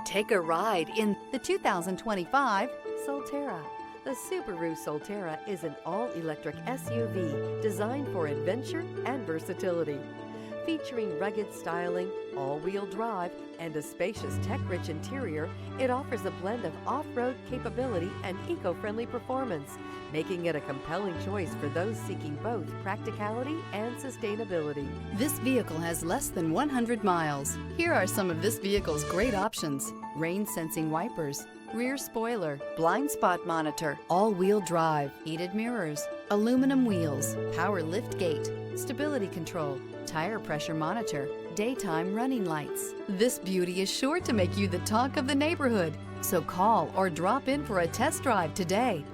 Take a ride in the 2025 Solterra. The Subaru Solterra is an all-electric SUV designed for adventure and versatility. Featuring rugged styling, all-wheel drive, and a spacious tech-rich interior, it offers a blend of off-road capability and eco-friendly performance, making it a compelling choice for those seeking both practicality and sustainability. This vehicle has less than 100 miles. Here are some of this vehicle's great options: rain-sensing wipers, rear spoiler, blind spot monitor, all-wheel drive, heated mirrors, aluminum wheels, power lift gate, stability control, tire pressure monitor, daytime running lights. This beauty is sure to make you the talk of the neighborhood. So call or drop in for a test drive today.